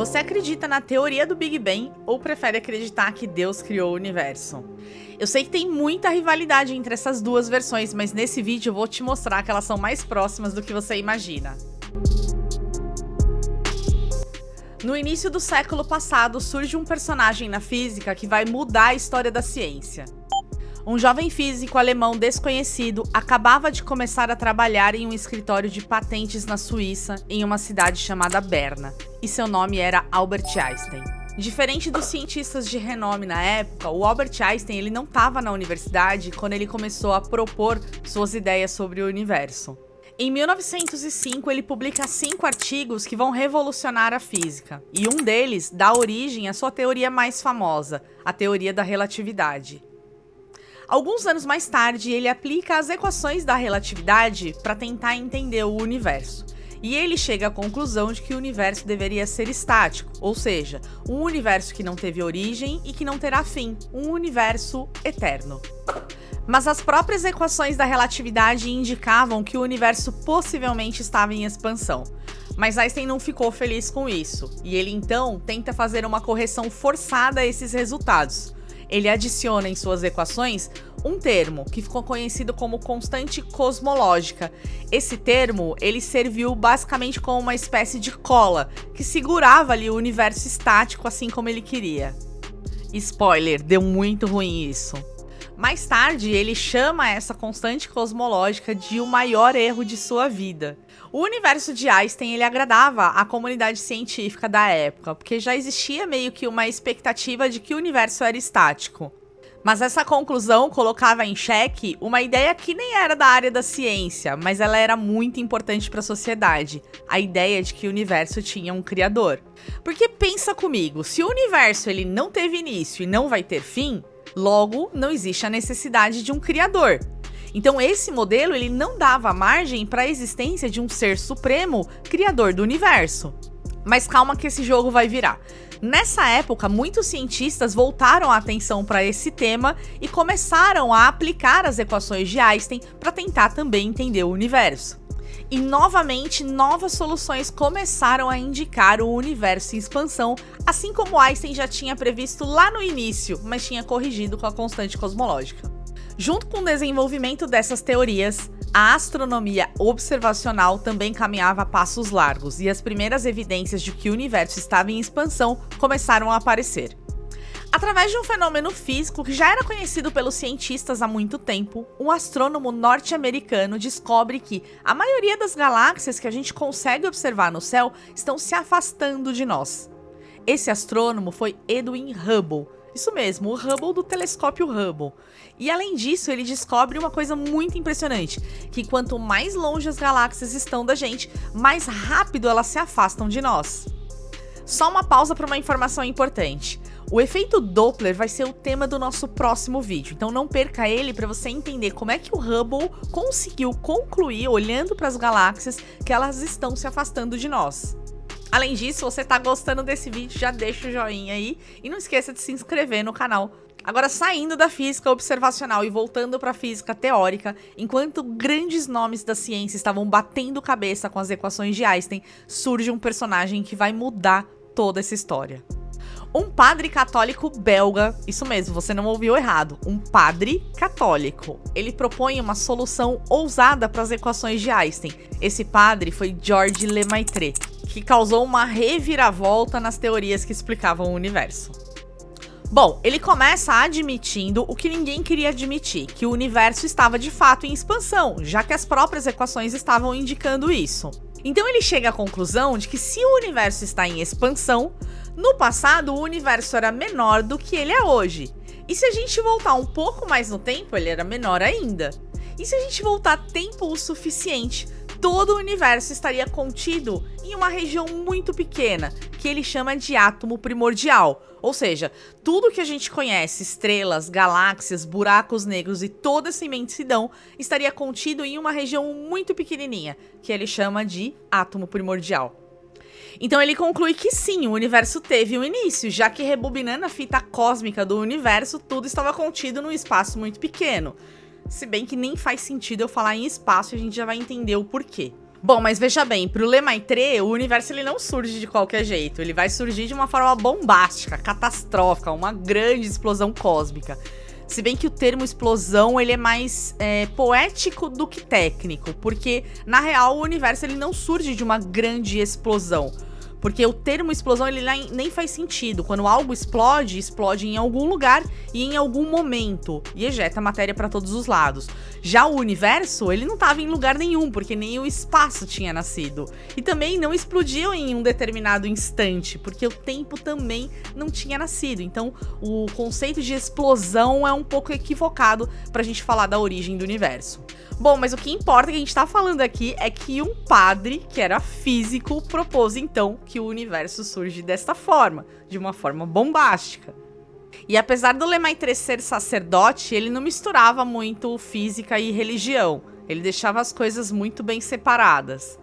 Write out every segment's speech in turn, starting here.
Você acredita na teoria do Big Bang ou prefere acreditar que Deus criou o universo? Eu sei que tem muita rivalidade entre essas duas versões, mas nesse vídeo eu vou te mostrar que elas são mais próximas do que você imagina. No início do século passado, surge um personagem na física que vai mudar a história da ciência. Um jovem físico alemão desconhecido acabava de começar a trabalhar em um escritório de patentes na Suíça, em uma cidade chamada Berna, e seu nome era Albert Einstein. Diferente dos cientistas de renome na época, o Albert Einstein ele não estava na universidade quando ele começou a propor suas ideias sobre o universo. Em 1905, ele publica 5 artigos que vão revolucionar a física, e um deles dá origem à sua teoria mais famosa, a teoria da relatividade. Alguns anos mais tarde, ele aplica as equações da relatividade para tentar entender o universo. E ele chega à conclusão de que o universo deveria ser estático, ou seja, um universo que não teve origem e que não terá fim, um universo eterno. Mas as próprias equações da relatividade indicavam que o universo possivelmente estava em expansão. Mas Einstein não ficou feliz com isso, e ele então tenta fazer uma correção forçada a esses resultados. Ele adiciona em suas equações um termo que ficou conhecido como constante cosmológica. Esse termo ele serviu basicamente como uma espécie de cola que segurava ali o universo estático assim como ele queria. Spoiler, deu muito ruim isso. Mais tarde, ele chama essa constante cosmológica de o maior erro de sua vida. O universo de Einstein ele agradava a comunidade científica da época, porque já existia meio que uma expectativa de que o universo era estático. Mas essa conclusão colocava em xeque uma ideia que nem era da área da ciência, mas ela era muito importante para a sociedade, a ideia de que o universo tinha um criador. Porque pensa comigo, se o universo ele não teve início e não vai ter fim, logo não existe a necessidade de um criador. Então esse modelo ele não dava margem para a existência de um ser supremo, criador do universo. Mas calma que esse jogo vai virar. Nessa época, muitos cientistas voltaram a atenção para esse tema e começaram a aplicar as equações de Einstein para tentar também entender o universo. E novamente, novas soluções começaram a indicar o universo em expansão, assim como Einstein já tinha previsto lá no início, mas tinha corrigido com a constante cosmológica. Junto com o desenvolvimento dessas teorias, a astronomia observacional também caminhava a passos largos e as primeiras evidências de que o universo estava em expansão começaram a aparecer. Através de um fenômeno físico que já era conhecido pelos cientistas há muito tempo, um astrônomo norte-americano descobre que a maioria das galáxias que a gente consegue observar no céu estão se afastando de nós. Esse astrônomo foi Edwin Hubble. Isso mesmo, o Hubble do telescópio Hubble. E além disso, ele descobre uma coisa muito impressionante, que quanto mais longe as galáxias estão da gente, mais rápido elas se afastam de nós. Só uma pausa para uma informação importante. O efeito Doppler vai ser o tema do nosso próximo vídeo, então não perca ele para você entender como é que o Hubble conseguiu concluir, olhando para as galáxias, que elas estão se afastando de nós. Além disso, se você tá gostando desse vídeo, já deixa o joinha aí e não esqueça de se inscrever no canal. Agora, saindo da física observacional e voltando para a física teórica, enquanto grandes nomes da ciência estavam batendo cabeça com as equações de Einstein, surge um personagem que vai mudar toda essa história. Um padre católico belga, isso mesmo, você não ouviu errado, um padre católico. Ele propõe uma solução ousada para as equações de Einstein. Esse padre foi Georges Lemaitre, que causou uma reviravolta nas teorias que explicavam o universo. Bom, ele começa admitindo o que ninguém queria admitir, que o universo estava de fato em expansão, já que as próprias equações estavam indicando isso. Então ele chega à conclusão de que se o universo está em expansão, no passado o universo era menor do que ele é hoje. E se a gente voltar um pouco mais no tempo, ele era menor ainda. E se a gente voltar tempo o suficiente, todo o universo estaria contido em uma região muito pequena, que ele chama de átomo primordial. Ou seja, tudo que a gente conhece, estrelas, galáxias, buracos negros e toda essa imensidão, estaria contido em uma região muito pequenininha, que ele chama de átomo primordial. Então ele conclui que sim, o universo teve um início, já que rebobinando a fita cósmica do universo, tudo estava contido num espaço muito pequeno. Se bem que nem faz sentido eu falar em espaço, a gente já vai entender o porquê. Bom, mas veja bem, pro Lemaitre, o universo ele não surge de qualquer jeito. Ele vai surgir de uma forma bombástica, catastrófica, uma grande explosão cósmica. Se bem que o termo explosão ele é mais poético do que técnico, porque na real o universo ele não surge de uma grande explosão. Porque o termo explosão ele nem faz sentido. Quando algo explode, explode em algum lugar e em algum momento e ejeta matéria para todos os lados. Já o universo, ele não estava em lugar nenhum, porque nem o espaço tinha nascido. E também não explodiu em um determinado instante, porque o tempo também não tinha nascido. Então, o conceito de explosão é um pouco equivocado para a gente falar da origem do universo. Bom, mas o que importa que a gente tá falando aqui é que um padre, que era físico, propôs então que o universo surge desta forma, de uma forma bombástica. E apesar do Lemaitre ser sacerdote, ele não misturava muito física e religião. Ele deixava as coisas muito bem separadas.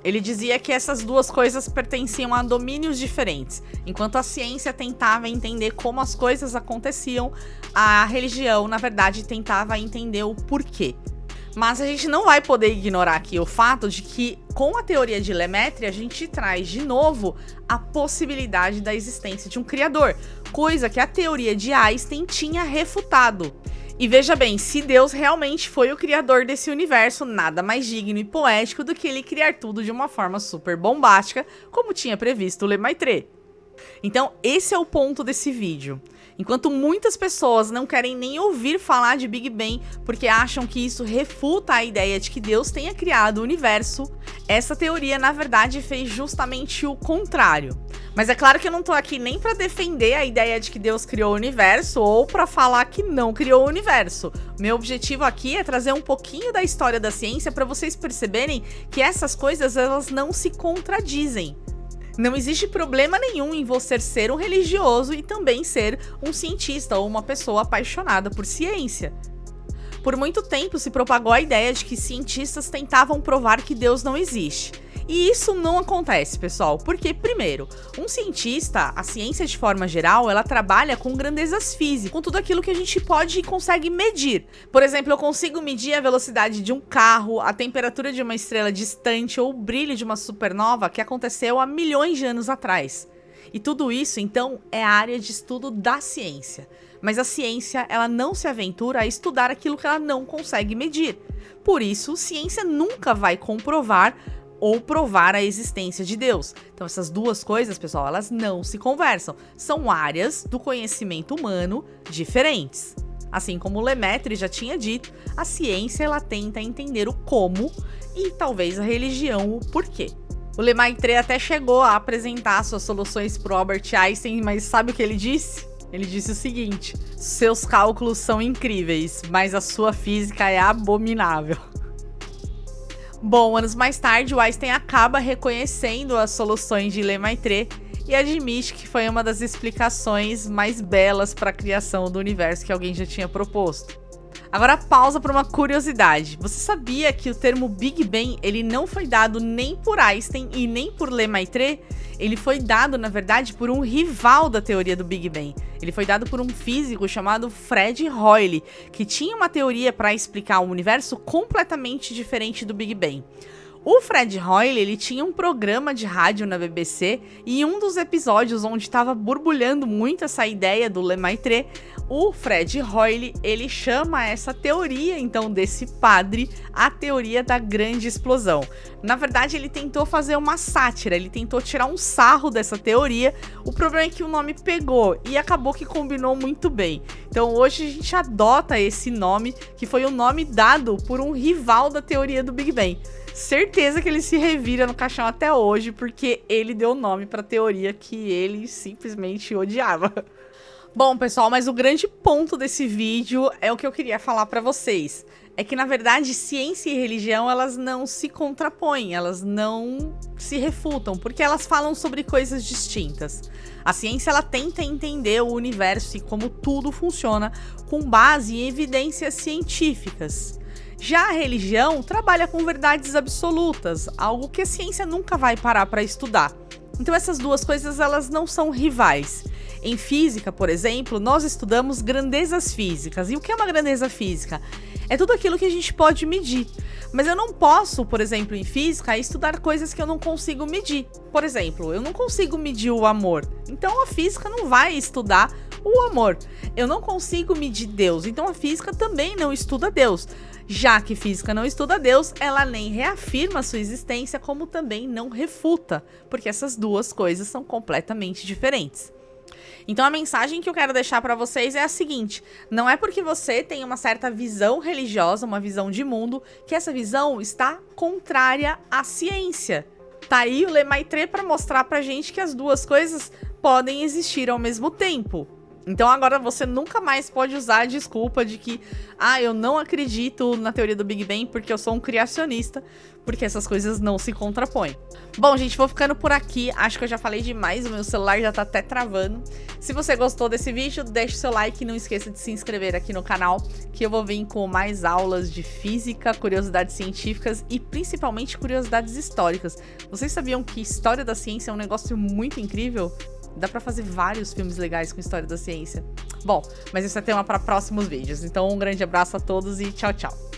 Ele dizia que essas duas coisas pertenciam a domínios diferentes. Enquanto a ciência tentava entender como as coisas aconteciam, a religião, na verdade, tentava entender o porquê. Mas a gente não vai poder ignorar aqui o fato de que, com a teoria de Lemaitre, a gente traz de novo a possibilidade da existência de um criador, coisa que a teoria de Einstein tinha refutado. E veja bem, se Deus realmente foi o criador desse universo, nada mais digno e poético do que ele criar tudo de uma forma super bombástica, como tinha previsto o Lemaitre. Então, esse é o ponto desse vídeo. Enquanto muitas pessoas não querem nem ouvir falar de Big Bang porque acham que isso refuta a ideia de que Deus tenha criado o universo, essa teoria, na verdade, fez justamente o contrário. Mas é claro que eu não tô aqui nem para defender a ideia de que Deus criou o universo ou para falar que não criou o universo. Meu objetivo aqui é trazer um pouquinho da história da ciência para vocês perceberem que essas coisas elas não se contradizem. Não existe problema nenhum em você ser um religioso e também ser um cientista ou uma pessoa apaixonada por ciência. Por muito tempo se propagou a ideia de que cientistas tentavam provar que Deus não existe. E isso não acontece, pessoal, porque, primeiro, um cientista, a ciência de forma geral, ela trabalha com grandezas físicas, com tudo aquilo que a gente pode e consegue medir. Por exemplo, eu consigo medir a velocidade de um carro, a temperatura de uma estrela distante ou o brilho de uma supernova que aconteceu há milhões de anos atrás. E tudo isso, então, é a área de estudo da ciência. Mas a ciência, ela não se aventura a estudar aquilo que ela não consegue medir. Por isso, ciência nunca vai comprovar ou provar a existência de Deus. Então essas duas coisas, pessoal, elas não se conversam. São áreas do conhecimento humano diferentes. Assim como Lemaitre já tinha dito, a ciência ela tenta entender o como e talvez a religião o porquê. O Lemaitre até chegou a apresentar suas soluções para o Albert Einstein, mas sabe o que ele disse? Ele disse o seguinte: seus cálculos são incríveis, mas a sua física é abominável. Bom, anos mais tarde, o Einstein acaba reconhecendo as soluções de Lemaitre e admite que foi uma das explicações mais belas para a criação do universo que alguém já tinha proposto. Agora pausa para uma curiosidade. Você sabia que o termo Big Bang ele não foi dado nem por Einstein e nem por Lemaitre? Ele foi dado, na verdade, por um rival da teoria do Big Bang. Ele foi dado por um físico chamado Fred Hoyle, que tinha uma teoria para explicar um universo completamente diferente do Big Bang. O Fred Hoyle, ele tinha um programa de rádio na BBC e em um dos episódios onde estava borbulhando muito essa ideia do Lemaitre, o Fred Hoyle, ele chama essa teoria, então, desse padre, a teoria da grande explosão. Na verdade, ele tentou fazer uma sátira, ele tentou tirar um sarro dessa teoria, o problema é que o nome pegou e acabou que combinou muito bem. Então, hoje a gente adota esse nome, que foi o nome dado por um rival da teoria do Big Bang. Certeza que ele se revira no caixão até hoje, porque ele deu nome para a teoria que ele simplesmente odiava. Bom, pessoal, mas o grande ponto desse vídeo é o que eu queria falar para vocês. É que, na verdade, ciência e religião, elas não se contrapõem, elas não se refutam, porque elas falam sobre coisas distintas. A ciência, ela tenta entender o universo e como tudo funciona com base em evidências científicas. Já a religião trabalha com verdades absolutas, algo que a ciência nunca vai parar para estudar. Então essas duas coisas elas não são rivais. Em física, por exemplo, nós estudamos grandezas físicas. E o que é uma grandeza física? É tudo aquilo que a gente pode medir. Mas eu não posso, por exemplo, em física, estudar coisas que eu não consigo medir. Por exemplo, eu não consigo medir o amor. Então a física não vai estudar o amor. Eu não consigo medir Deus. Então a física também não estuda Deus. Já que física não estuda Deus, ela nem reafirma a sua existência, como também não refuta. Porque essas duas coisas são completamente diferentes. Então a mensagem que eu quero deixar para vocês é a seguinte: não é porque você tem uma certa visão religiosa, uma visão de mundo, que essa visão está contrária à ciência. Tá aí o Lemaitre para mostrar pra gente que as duas coisas podem existir ao mesmo tempo. Então agora você nunca mais pode usar a desculpa de que eu não acredito na teoria do Big Bang porque eu sou um criacionista, porque essas coisas não se contrapõem. Bom, gente, vou ficando por aqui. Acho que eu já falei demais, o meu celular já tá até travando. Se você gostou desse vídeo, deixe seu like e não esqueça de se inscrever aqui no canal, que eu vou vir com mais aulas de física, curiosidades científicas e principalmente curiosidades históricas. Vocês sabiam que história da ciência é um negócio muito incrível? Dá pra fazer vários filmes legais com história da ciência. Bom, mas isso é tema para próximos vídeos. Então um grande abraço a todos e tchau, tchau.